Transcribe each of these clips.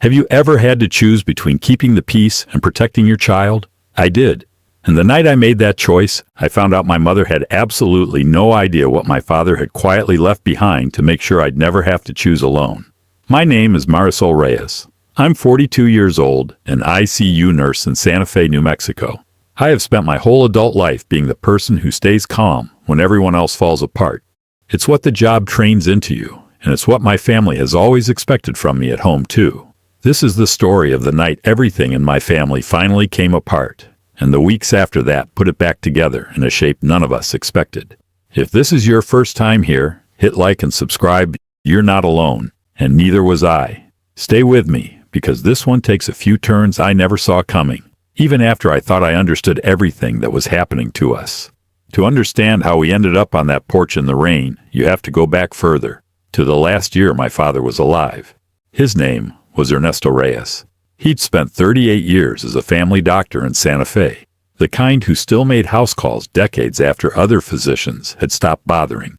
Have you ever had to choose between keeping the peace and protecting your child? I did. And the night I made that choice, I found out my mother had absolutely no idea what my father had quietly left behind to make sure I'd never have to choose alone. My name is Marisol Reyes. I'm 42 years old, an ICU nurse in Santa Fe, New Mexico. I have spent my whole adult life being the person who stays calm when everyone else falls apart. It's what the job trains into you, and it's what my family has always expected from me at home, too. This is the story of the night everything in my family finally came apart, and the weeks after that put it back together in a shape none of us expected. If this is your first time here, hit like and subscribe. You're not alone, and neither was I. Stay with me, because this one takes a few turns I never saw coming, even after I thought I understood everything that was happening to us. To understand how we ended up on that porch in the rain, you have to go back further, to the last year my father was alive. His name was Ernesto Reyes. He'd spent 38 years as a family doctor in Santa Fe, the kind who still made house calls decades after other physicians had stopped bothering,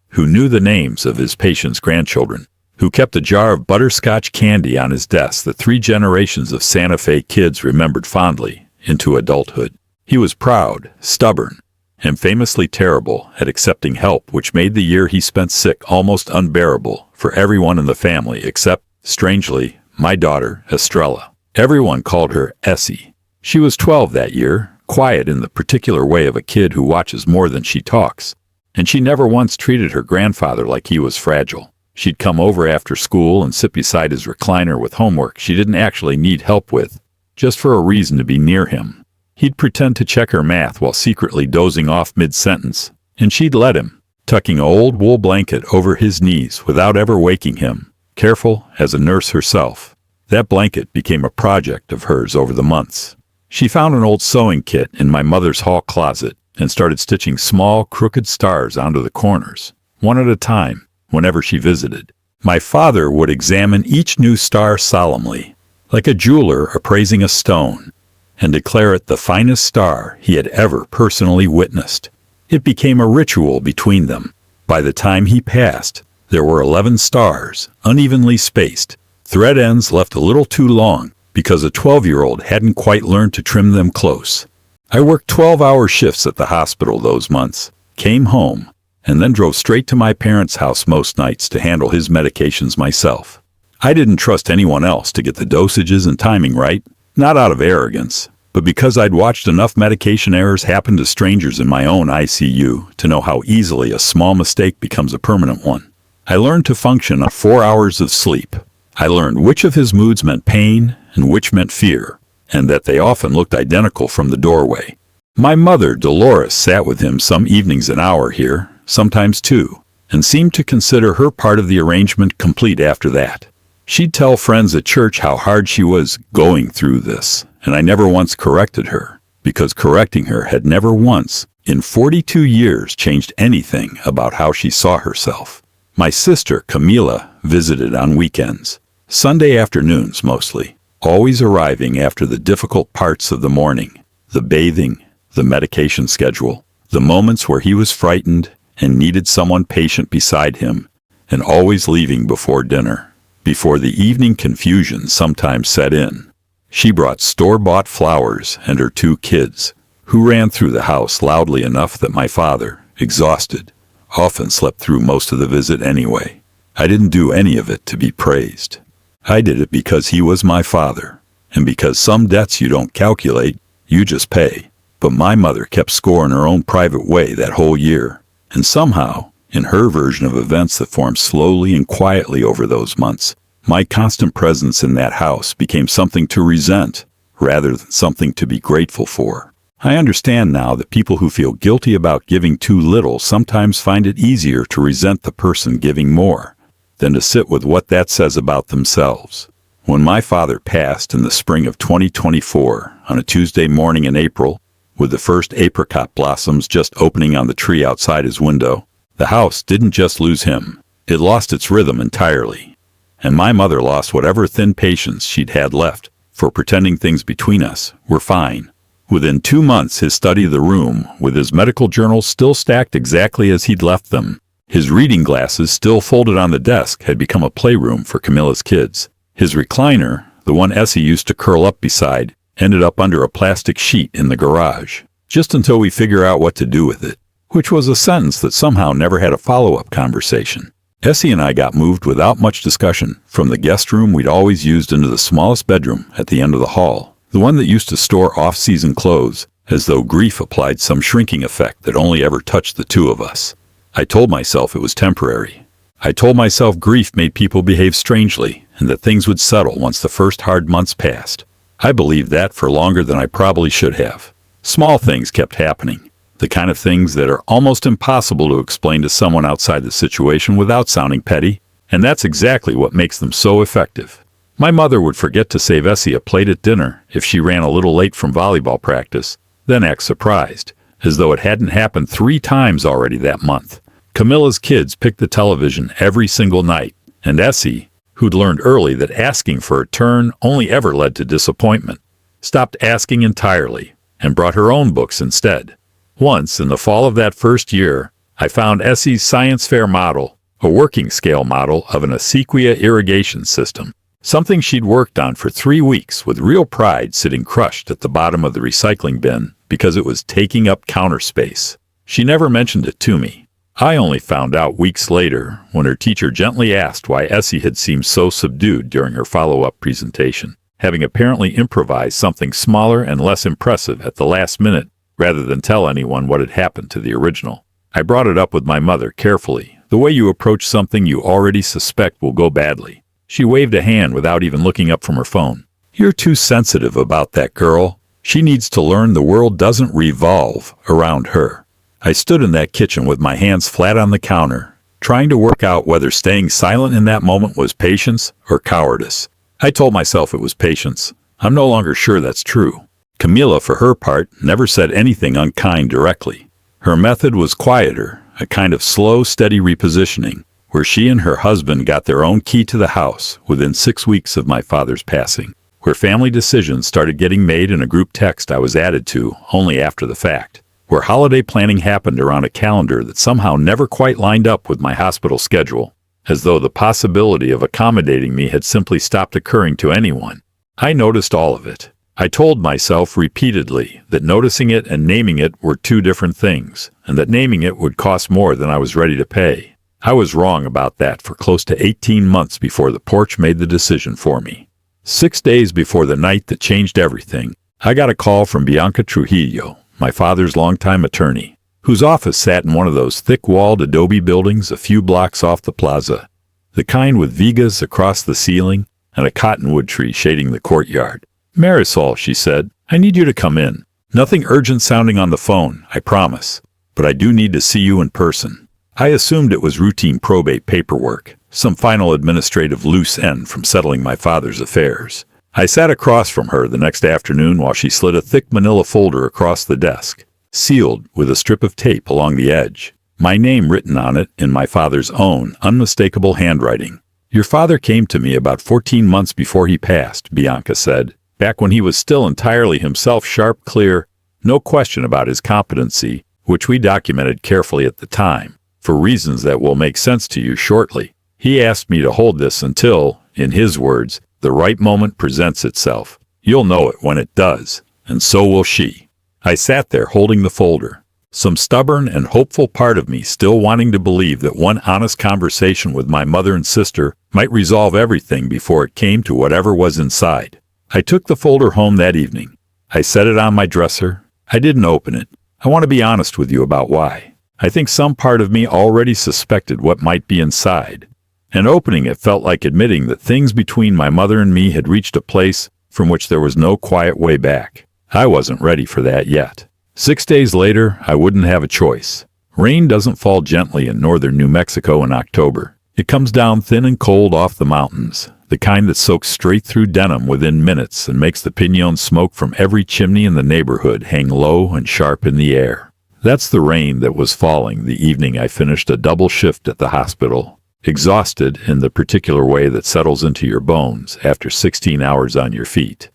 who knew the names of his patients' grandchildren, who kept a jar of butterscotch candy on his desk that 3 generations of Santa Fe kids remembered fondly into adulthood. He was proud, stubborn, and famously terrible at accepting help, which made the year he spent sick almost unbearable for everyone in the family except, strangely, my daughter, Estrella. Everyone called her Essie. She was 12 that year, quiet in the particular way of a kid who watches more than she talks, and she never once treated her grandfather like he was fragile. She'd come over after school and sit beside his recliner with homework she didn't actually need help with, just for a reason to be near him. He'd pretend to check her math while secretly dozing off mid-sentence, and she'd let him, tucking an old wool blanket over his knees without ever waking him, careful as a nurse herself. That blanket became a project of hers over the months. She found an old sewing kit in my mother's hall closet and started stitching small, crooked stars onto the corners, one at a time, whenever she visited. My father would examine each new star solemnly, like a jeweler appraising a stone, and declare it the finest star he had ever personally witnessed. It became a ritual between them. By the time he passed, there were 11 stars, unevenly spaced, thread ends left a little too long because a 12-year-old hadn't quite learned to trim them close. I worked 12-hour shifts at the hospital those months, came home, and then drove straight to my parents' house most nights to handle his medications myself. I didn't trust anyone else to get the dosages and timing right, not out of arrogance, but because I'd watched enough medication errors happen to strangers in my own ICU to know how easily a small mistake becomes a permanent one. I learned to function on 4 hours of sleep. I learned which of his moods meant pain and which meant fear, and that they often looked identical from the doorway. My mother, Dolores, sat with him some evenings an hour here, sometimes 2, and seemed to consider her part of the arrangement complete after that. She'd tell friends at church how hard she was going through this, and I never once corrected her, because correcting her had never once, in 42 years, changed anything about how she saw herself. My sister, Camila, visited on weekends, Sunday afternoons mostly, always arriving after the difficult parts of the morning, the bathing, the medication schedule, the moments where he was frightened and needed someone patient beside him, and always leaving before dinner. Before the evening confusion sometimes set in, she brought store-bought flowers and her 2 kids, who ran through the house loudly enough that my father, exhausted, often slept through most of the visit anyway. I didn't do any of it to be praised. I did it because he was my father, and because some debts you don't calculate, you just pay. But my mother kept score in her own private way that whole year, and somehow, in her version of events that formed slowly and quietly over those months, my constant presence in that house became something to resent rather than something to be grateful for. I understand now that people who feel guilty about giving too little sometimes find it easier to resent the person giving more than to sit with what that says about themselves. When my father passed in the spring of 2024, on a Tuesday morning in April, with the first apricot blossoms just opening on the tree outside his window, the house didn't just lose him, it lost its rhythm entirely. And my mother lost whatever thin patience she'd had left for pretending things between us were fine. Within 2 months, his study of the room, with his medical journals still stacked exactly as he'd left them, his reading glasses still folded on the desk, had become a playroom for Camilla's kids, His recliner, the one Essie used to curl up beside, ended up under a plastic sheet in the garage, just until we figure out what to do with it, which was a sentence that somehow never had a follow-up conversation. Essie and I got moved without much discussion from the guest room we'd always used into the smallest bedroom at the end of the hall, the one that used to store off-season clothes, as though grief applied some shrinking effect that only ever touched the two of us. I told myself it was temporary. I told myself grief made people behave strangely, and that things would settle once the first hard months passed. I believed that for longer than I probably should have. Small things kept happening, the kind of things that are almost impossible to explain to someone outside the situation without sounding petty, and that's exactly what makes them so effective. My mother would forget to save Essie a plate at dinner if she ran a little late from volleyball practice, then act surprised, as though it hadn't happened 3 times already that month. Camilla's kids picked the television every single night, and Essie, who'd learned early that asking for a turn only ever led to disappointment, stopped asking entirely and brought her own books instead. Once, in the fall of that first year, I found Essie's science fair model, a working scale model of an acequia irrigation system, something she'd worked on for 3 weeks with real pride sitting crushed at the bottom of the recycling bin because it was taking up counter space. She never mentioned it to me. I only found out weeks later when her teacher gently asked why Essie had seemed so subdued during her follow-up presentation, having apparently improvised something smaller and less impressive at the last minute rather than tell anyone what had happened to the original. I brought it up with my mother carefully, the way you approach something you already suspect will go badly. She waved a hand without even looking up from her phone. "You're too sensitive about that girl. She needs to learn the world doesn't revolve around her." I stood in that kitchen with my hands flat on the counter, trying to work out whether staying silent in that moment was patience or cowardice. I told myself it was patience. I'm no longer sure that's true. Camilla, for her part, never said anything unkind directly. Her method was quieter, a kind of slow, steady repositioning, where she and her husband got their own key to the house within 6 weeks of my father's passing, where family decisions started getting made in a group text I was added to only after the fact, where holiday planning happened around a calendar that somehow never quite lined up with my hospital schedule, as though the possibility of accommodating me had simply stopped occurring to anyone. I noticed all of it. I told myself repeatedly that noticing it and naming it were 2 different things, and that naming it would cost more than I was ready to pay. I was wrong about that for close to 18 months before the porch made the decision for me. 6 days before the night that changed everything, I got a call from Bianca Trujillo, my father's longtime attorney, whose office sat in one of those thick-walled adobe buildings a few blocks off the plaza, the kind with vigas across the ceiling and a cottonwood tree shading the courtyard. "Marisol," she said, "I need you to come in. Nothing urgent sounding on the phone, I promise, but I do need to see you in person." I assumed it was routine probate paperwork, some final administrative loose end from settling my father's affairs. I sat across from her the next afternoon while she slid a thick manila folder across the desk, sealed with a strip of tape along the edge, my name written on it in my father's own unmistakable handwriting. "Your father came to me about 14 months before he passed," Bianca said, "back when he was still entirely himself, sharp, clear, no question about his competency, which we documented carefully at the time, for reasons that will make sense to you shortly. He asked me to hold this until, in his words, the right moment presents itself. You'll know it when it does, and so will she." I sat there holding the folder, some stubborn and hopeful part of me still wanting to believe that one honest conversation with my mother and sister might resolve everything before it came to whatever was inside. I took the folder home that evening. I set it on my dresser. I didn't open it. I want to be honest with you about why. I think some part of me already suspected what might be inside, and opening it felt like admitting that things between my mother and me had reached a place from which there was no quiet way back. I wasn't ready for that yet. 6 days later, I wouldn't have a choice. Rain doesn't fall gently in northern New Mexico in October. It comes down thin and cold off the mountains, the kind that soaks straight through denim within minutes and makes the pinon smoke from every chimney in the neighborhood hang low and sharp in the air. That's the rain that was falling the evening I finished a double shift at the hospital, exhausted in the particular way that settles into your bones after 16 hours on your feet,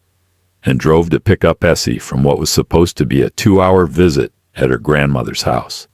and drove to pick up Essie from what was supposed to be a 2-hour visit at her grandmother's house.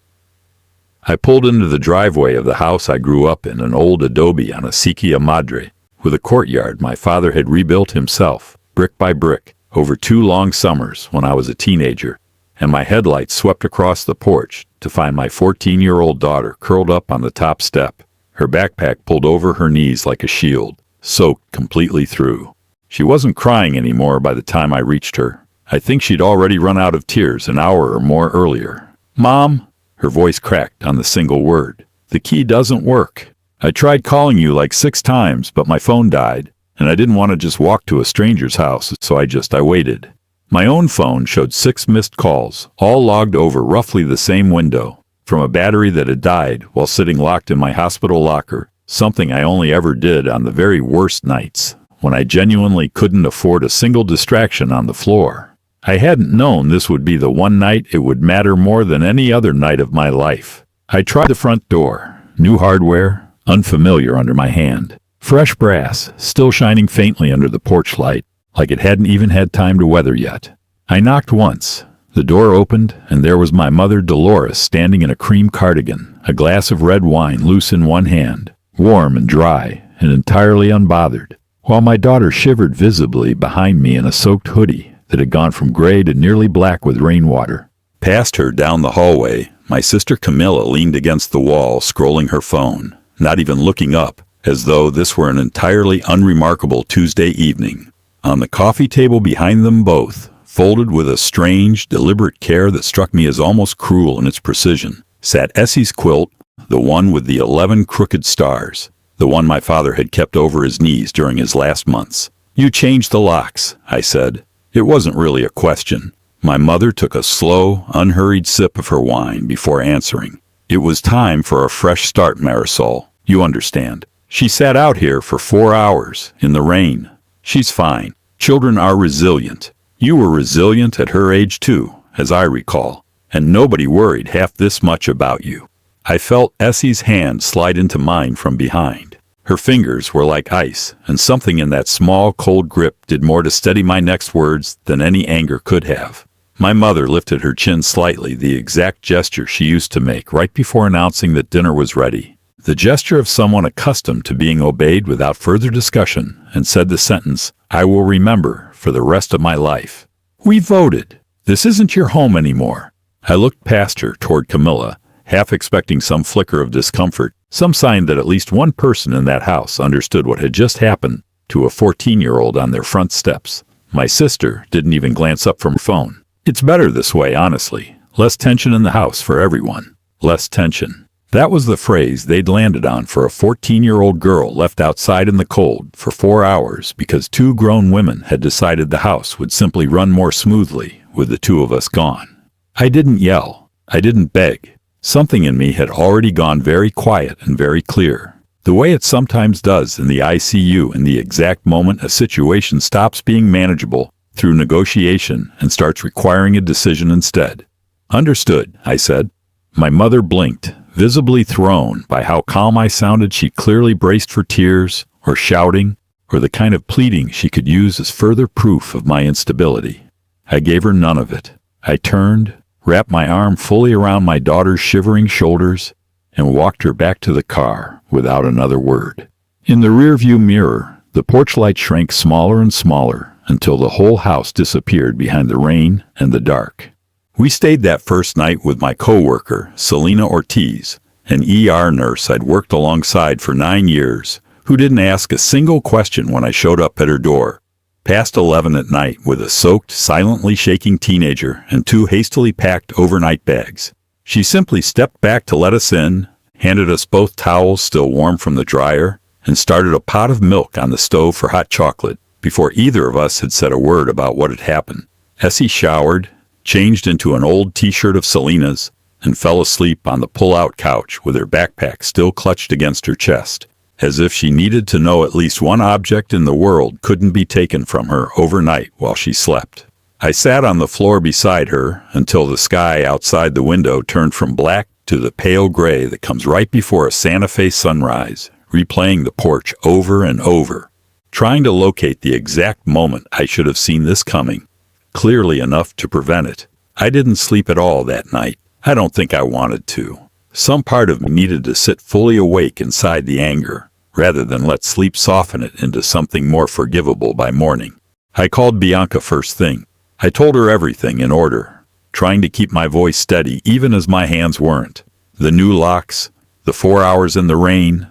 I pulled into the driveway of the house I grew up in, an old adobe on acequia madre, with a courtyard my father had rebuilt himself, brick by brick, over 2 long summers when I was a teenager, and my headlights swept across the porch to find my 14-year-old daughter curled up on the top step, her backpack pulled over her knees like a shield, soaked completely through. She wasn't crying anymore by the time I reached her. I think she'd already run out of tears an hour or more earlier. "Mom," her voice cracked on the single word. "The key doesn't work. I tried calling you like 6 times, but my phone died, and I didn't want to just walk to a stranger's house, so I waited." My own phone showed 6 missed calls, all logged over roughly the same window, from a battery that had died while sitting locked in my hospital locker, something I only ever did on the very worst nights, when I genuinely couldn't afford a single distraction on the floor. I hadn't known this would be the one night it would matter more than any other night of my life. I tried the front door, new hardware, unfamiliar under my hand. Fresh brass, still shining faintly under the porch light, like it hadn't even had time to weather yet. I knocked once. The door opened, and there was my mother Dolores standing in a cream cardigan, a glass of red wine loose in one hand, warm and dry, and entirely unbothered, while my daughter shivered visibly behind me in a soaked hoodie that had gone from gray to nearly black with rainwater. Past her down the hallway, my sister Camilla leaned against the wall, scrolling her phone, not even looking up, as though this were an entirely unremarkable Tuesday evening. On the coffee table behind them both, folded with a strange, deliberate care that struck me as almost cruel in its precision, sat Essie's quilt, the one with the 11 crooked stars, the one my father had kept over his knees during his last months. "You changed the locks," I said. It wasn't really a question. My mother took a slow, unhurried sip of her wine before answering. "It was time for a fresh start, Marisol. You understand. She sat out here for 4 hours, in the rain. She's fine. Children are resilient. You were resilient at her age too, as I recall, and nobody worried half this much about you." I felt Essie's hand slide into mine from behind. Her fingers were like ice, and something in that small, cold grip did more to steady my next words than any anger could have. My mother lifted her chin slightly, the exact gesture she used to make right before announcing that dinner was ready. The gesture of someone accustomed to being obeyed without further discussion, and said the sentence I will remember for the rest of my life. "We voted. This isn't your home anymore." I looked past her toward Camilla, half expecting some flicker of discomfort, some sign that at least one person in that house understood what had just happened to a 14-year-old on their front steps. My sister didn't even glance up from her phone. It's better this way, honestly. Less tension in the house for everyone. Less tension. That was the phrase they'd landed on for a 14-year-old girl left outside in the cold for 4 hours because 2 grown women had decided the house would simply run more smoothly with the 2 of us gone. I didn't yell. I didn't beg. Something in me had already gone very quiet and very clear, the way it sometimes does in the ICU in the exact moment a situation stops being manageable through negotiation and starts requiring a decision instead. "Understood," I said. My mother blinked, visibly thrown by how calm I sounded. She clearly braced for tears, or shouting, or the kind of pleading she could use as further proof of my instability. I gave her none of it. I turned, wrapped my arm fully around my daughter's shivering shoulders, and walked her back to the car without another word. In the rearview mirror, the porch light shrank smaller and smaller until the whole house disappeared behind the rain and the dark. We stayed that first night with my coworker, Selena Ortiz, an ER nurse I'd worked alongside for 9 years, who didn't ask a single question when I showed up at her door, past 11 at night with a soaked, silently shaking teenager and 2 hastily packed overnight bags. She simply stepped back to let us in, handed us both towels still warm from the dryer, and started a pot of milk on the stove for hot chocolate before either of us had said a word about what had happened. Essie showered, changed into an old t-shirt of Selena's, and fell asleep on the pull-out couch with her backpack still clutched against her chest, as if she needed to know at least one object in the world couldn't be taken from her overnight while she slept. I sat on the floor beside her until the sky outside the window turned from black to the pale gray that comes right before a Santa Fe sunrise, replaying the porch over and over, trying to locate the exact moment I should have seen this coming, clearly enough to prevent it. I didn't sleep at all that night. I don't think I wanted to. Some part of me needed to sit fully awake inside the anger, rather than let sleep soften it into something more forgivable by morning. I called Bianca first thing. I told her everything in order, trying to keep my voice steady even as my hands weren't. The new locks, the 4 hours in the rain,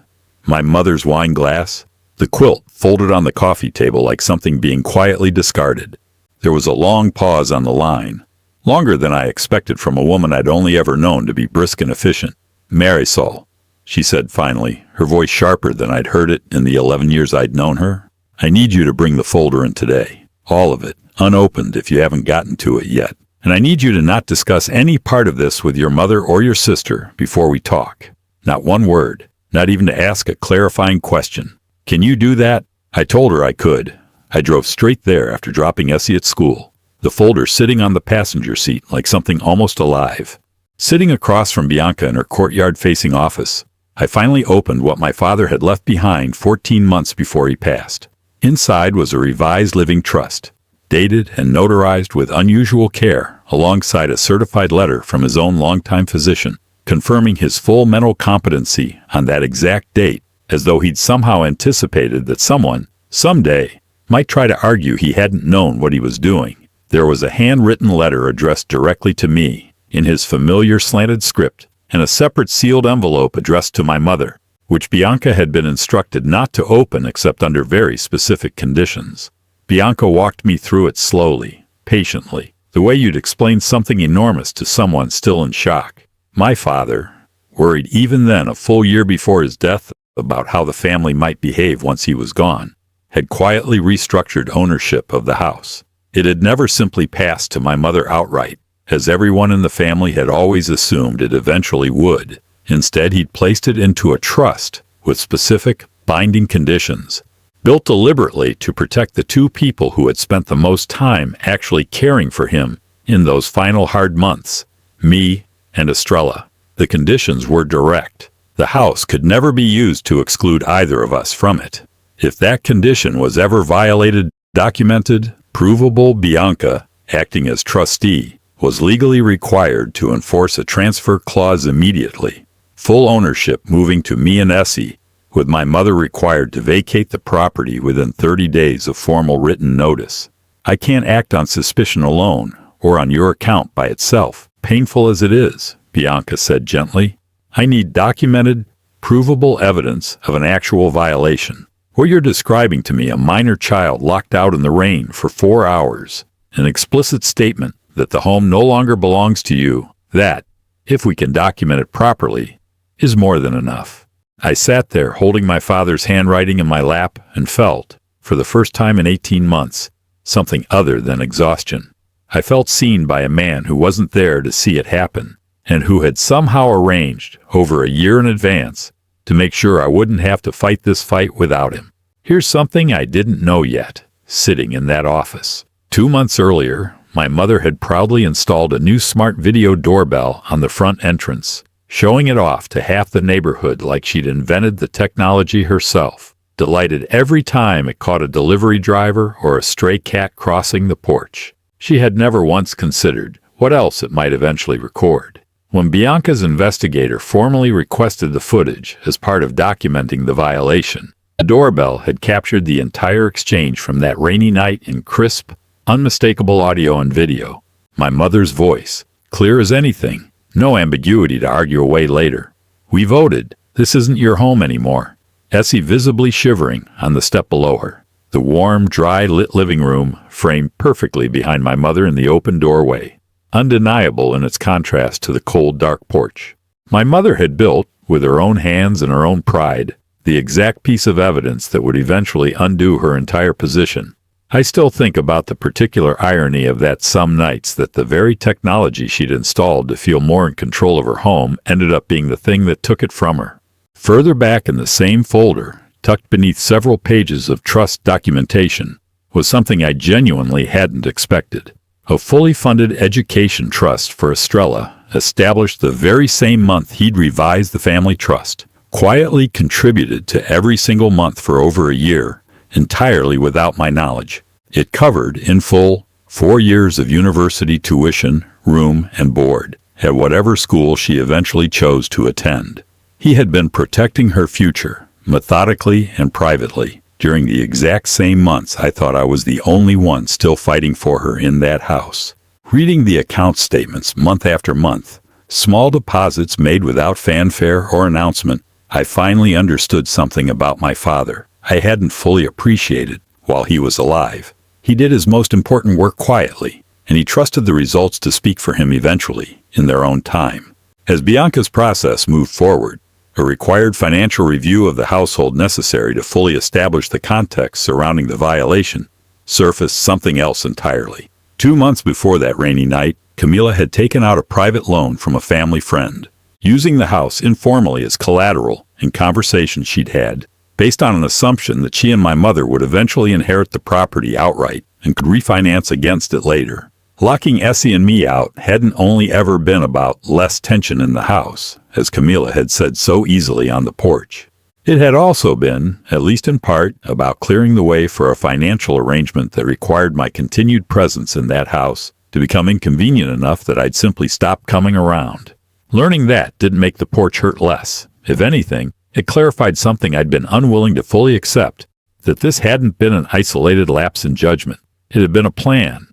my mother's wine glass, the quilt folded on the coffee table like something being quietly discarded. There was a long pause on the line, longer than I expected from a woman I'd only ever known to be brisk and efficient. "Marisol," she said finally, her voice sharper than I'd heard it in the 11 years I'd known her. "I need you to bring the folder in today. All of it, unopened if you haven't gotten to it yet. And I need you to not discuss any part of this with your mother or your sister before we talk. Not one word, not even to ask a clarifying question. Can you do that?" I told her I could. I drove straight there after dropping Essie at school, the folder sitting on the passenger seat like something almost alive. Sitting across from Bianca in her courtyard-facing office, I finally opened what my father had left behind 14 months before he passed. Inside was a revised living trust, dated and notarized with unusual care, alongside a certified letter from his own longtime physician, confirming his full mental competency on that exact date, as though he'd somehow anticipated that someone, someday, might try to argue he hadn't known what he was doing. There was a handwritten letter addressed directly to me, in his familiar slanted script, and a separate sealed envelope addressed to my mother, which Bianca had been instructed not to open except under very specific conditions. Bianca walked me through it slowly, patiently, the way you'd explain something enormous to someone still in shock. My father, worried even then a full year before his death about how the family might behave once he was gone, had quietly restructured ownership of the house. It had never simply passed to my mother outright, as everyone in the family had always assumed it eventually would. Instead, he'd placed it into a trust with specific, binding conditions, built deliberately to protect the two people who had spent the most time actually caring for him in those final hard months, me and Estrella. The conditions were direct. The house could never be used to exclude either of us from it. If that condition was ever violated, documented, provable, Bianca, acting as trustee, was legally required to enforce a transfer clause immediately. Full ownership moving to me and Essie, with my mother required to vacate the property within 30 days of formal written notice. "I can't act on suspicion alone, or on your account by itself, painful as it is," Bianca said gently. "I need documented, provable evidence of an actual violation. What you're describing to me, a minor child locked out in the rain for 4 hours, an explicit statement that the home no longer belongs to you, that, if we can document it properly, is more than enough." I sat there holding my father's handwriting in my lap and felt, for the first time in 18 months, something other than exhaustion. I felt seen by a man who wasn't there to see it happen, and who had somehow arranged, over a year in advance, to make sure I wouldn't have to fight this fight without him. Here's something I didn't know yet, sitting in that office. 2 months earlier, my mother had proudly installed a new smart video doorbell on the front entrance, showing it off to half the neighborhood like she'd invented the technology herself, delighted every time it caught a delivery driver or a stray cat crossing the porch. She had never once considered what else it might eventually record. When Bianca's investigator formally requested the footage as part of documenting the violation, the doorbell had captured the entire exchange from that rainy night in crisp, unmistakable audio and video. My mother's voice, clear as anything, no ambiguity to argue away later. "We voted. This isn't your home anymore." Essie visibly shivering on the step below her. The warm, dry lit living room framed perfectly behind my mother in the open doorway, undeniable in its contrast to the cold, dark porch. My mother had built, with her own hands and her own pride, the exact piece of evidence that would eventually undo her entire position. I still think about the particular irony of that some nights that the very technology she'd installed to feel more in control of her home ended up being the thing that took it from her. Further back in the same folder, tucked beneath several pages of trust documentation, was something I genuinely hadn't expected. A fully funded education trust for Estrella, established the very same month he'd revised the family trust, quietly contributed to every single month for over a year, entirely without my knowledge. It covered, in full, 4 years of university tuition, room, and board, at whatever school she eventually chose to attend. He had been protecting her future, methodically and privately, during the exact same months I thought I was the only one still fighting for her in that house. Reading the account statements month after month, small deposits made without fanfare or announcement, I finally understood something about my father I hadn't fully appreciated while he was alive. He did his most important work quietly, and he trusted the results to speak for him eventually, in their own time. As Bianca's process moved forward, a required financial review of the household necessary to fully establish the context surrounding the violation surfaced something else entirely. 2 months before that rainy night, Camila had taken out a private loan from a family friend, using the house informally as collateral in conversations she'd had, based on an assumption that she and my mother would eventually inherit the property outright and could refinance against it later. Locking Essie and me out hadn't only ever been about less tension in the house, as Camila had said so easily on the porch. It had also been, at least in part, about clearing the way for a financial arrangement that required my continued presence in that house to become inconvenient enough that I'd simply stop coming around. Learning that didn't make the porch hurt less. If anything, it clarified something I'd been unwilling to fully accept, that this hadn't been an isolated lapse in judgment. It had been a plan,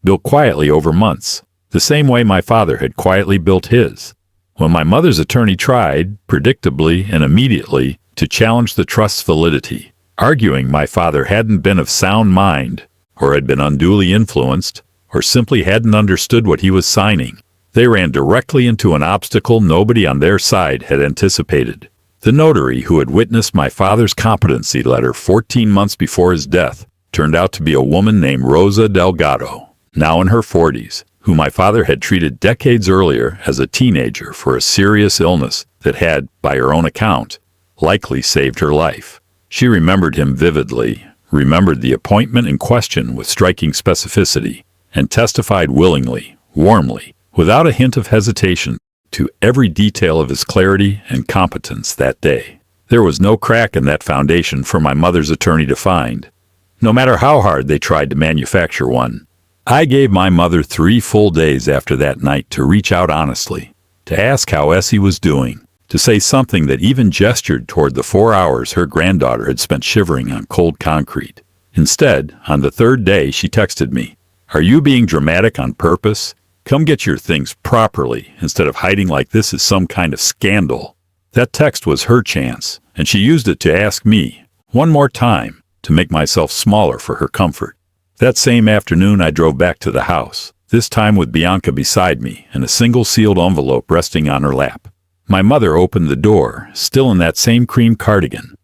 built quietly over months, the same way my father had quietly built his. When my mother's attorney tried, predictably and immediately, to challenge the trust's validity, arguing my father hadn't been of sound mind, or had been unduly influenced, or simply hadn't understood what he was signing, they ran directly into an obstacle nobody on their side had anticipated. The notary who had witnessed my father's competency letter 14 months before his death turned out to be a woman named Rosa Delgado, now in her 40s, who my father had treated decades earlier as a teenager for a serious illness that had, by her own account, likely saved her life. She remembered him vividly, remembered the appointment in question with striking specificity, and testified willingly, warmly, without a hint of hesitation, to every detail of his clarity and competence that day. There was no crack in that foundation for my mother's attorney to find, no matter how hard they tried to manufacture one. I gave my mother 3 full days after that night to reach out honestly, to ask how Essie was doing, to say something that even gestured toward the 4 hours her granddaughter had spent shivering on cold concrete. Instead, on the 3rd day, she texted me, "Are you being dramatic on purpose? Come get your things properly instead of hiding like this is some kind of scandal." That text was her chance, and she used it to ask me, one more time, to make myself smaller for her comfort. That same afternoon I drove back to the house, this time with Bianca beside me and a single sealed envelope resting on her lap. My mother opened the door, still in that same cream cardigan,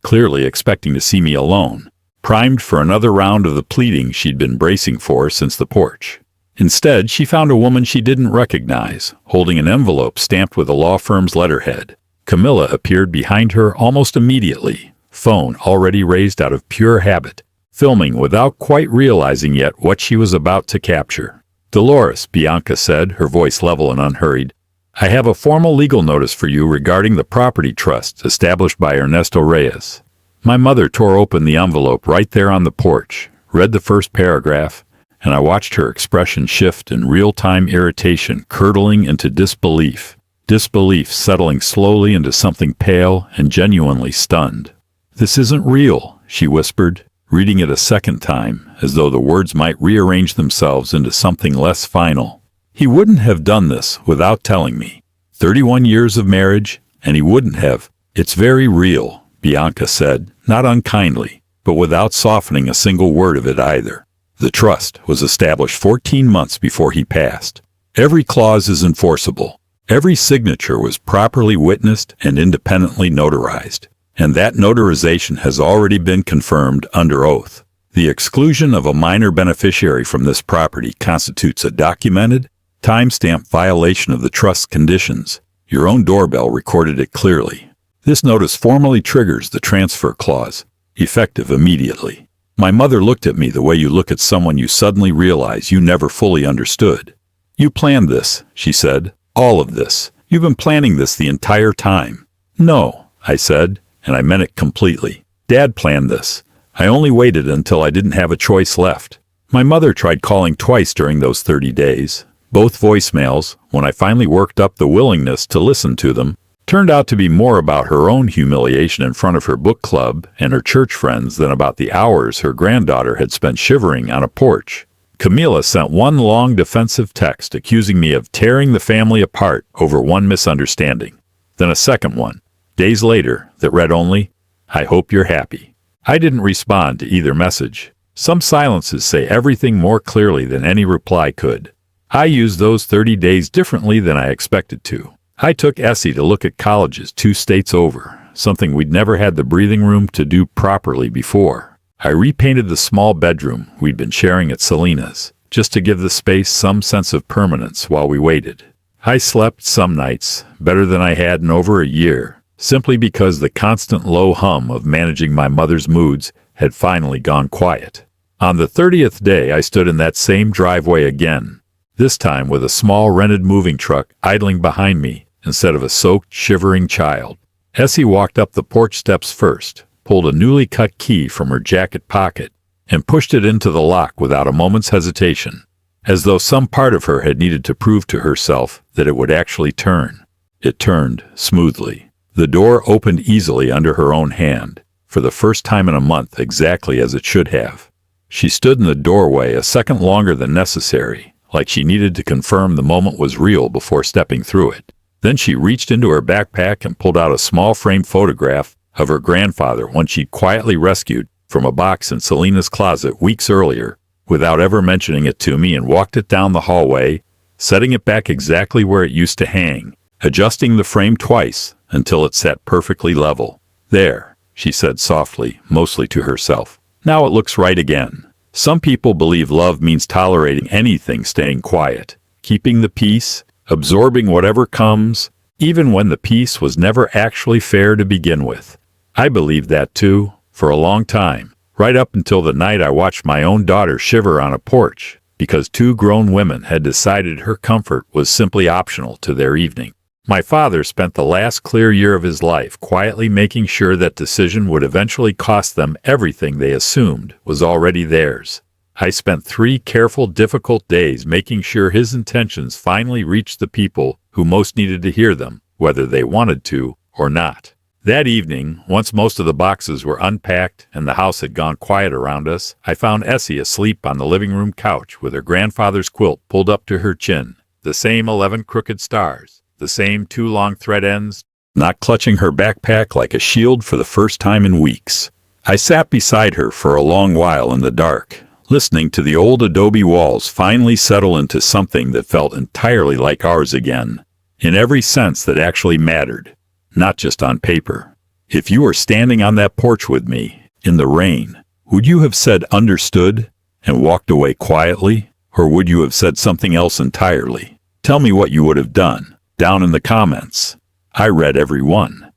clearly expecting to see me alone, primed for another round of the pleading she'd been bracing for since the porch. Instead, she found a woman she didn't recognize, holding an envelope stamped with a law firm's letterhead. Camila appeared behind her almost immediately, phone already raised out of pure habit, filming without quite realizing yet what she was about to capture. "Dolores," Bianca said, her voice level and unhurried, "I have a formal legal notice for you regarding the property trust established by Ernesto Reyes." My mother tore open the envelope right there on the porch, read the first paragraph, and I watched her expression shift in real-time irritation curdling into disbelief, disbelief settling slowly into something pale and genuinely stunned. "This isn't real," she whispered, reading it a second time, as though the words might rearrange themselves into something less final. "He wouldn't have done this without telling me. 31 years of marriage, and he wouldn't have." "It's very real," Bianca said, not unkindly, but without softening a single word of it either. "The trust was established 14 months before he passed. Every clause is enforceable. Every signature was properly witnessed and independently notarized. And that notarization has already been confirmed under oath. The exclusion of a minor beneficiary from this property constitutes a documented, time-stamped violation of the trust's conditions. Your own doorbell recorded it clearly. This notice formally triggers the transfer clause, effective immediately." My mother looked at me the way you look at someone you suddenly realize you never fully understood. "You planned this," she said. "All of this. You've been planning this the entire time." "No," I said, and I meant it completely. "Dad planned this. I only waited until I didn't have a choice left." My mother tried calling twice during those 30 days, both voicemails. When I finally worked up the willingness to listen to them, turned out to be more about her own humiliation in front of her book club and her church friends than about the hours her granddaughter had spent shivering on a porch. Camila sent one long defensive text accusing me of tearing the family apart over one misunderstanding. Then a second one, days later, that read only, "I hope you're happy." I didn't respond to either message. Some silences say everything more clearly than any reply could. I used those 30 days differently than I expected to. I took Essie to look at colleges 2 states over, something we'd never had the breathing room to do properly before. I repainted the small bedroom we'd been sharing at Selena's, just to give the space some sense of permanence while we waited. I slept some nights, better than I had in over a year, simply because the constant low hum of managing my mother's moods had finally gone quiet. On the 30th day, I stood in that same driveway again, this time with a small rented moving truck idling behind me instead of a soaked, shivering child. Essie walked up the porch steps first, pulled a newly cut key from her jacket pocket, and pushed it into the lock without a moment's hesitation, as though some part of her had needed to prove to herself that it would actually turn. It turned smoothly. The door opened easily under her own hand, for the first time in a month exactly as it should have. She stood in the doorway a second longer than necessary, like she needed to confirm the moment was real before stepping through it. Then she reached into her backpack and pulled out a small framed photograph of her grandfather, one she'd quietly rescued from a box in Selena's closet weeks earlier, without ever mentioning it to me, and walked it down the hallway, setting it back exactly where it used to hang, adjusting the frame twice until it sat perfectly level. "There," she said softly, mostly to herself. "Now it looks right again." Some people believe love means tolerating anything, staying quiet, keeping the peace, absorbing whatever comes, even when the peace was never actually fair to begin with. I believed that too, for a long time, right up until the night I watched my own daughter shiver on a porch, because 2 grown women had decided her comfort was simply optional to their evening. My father spent the last clear year of his life quietly making sure that decision would eventually cost them everything they assumed was already theirs. I spent 3 careful, difficult days making sure his intentions finally reached the people who most needed to hear them, whether they wanted to or not. That evening, once most of the boxes were unpacked and the house had gone quiet around us, I found Essie asleep on the living room couch with her grandfather's quilt pulled up to her chin, the same 11 crooked stars, the same 2 long thread ends, not clutching her backpack like a shield for the first time in weeks. I sat beside her for a long while in the dark, listening to the old adobe walls finally settle into something that felt entirely like ours again, in every sense that actually mattered, not just on paper. If you were standing on that porch with me, in the rain, would you have said "understood" and walked away quietly, or would you have said something else entirely? Tell me what you would have done, down in the comments. I read every one.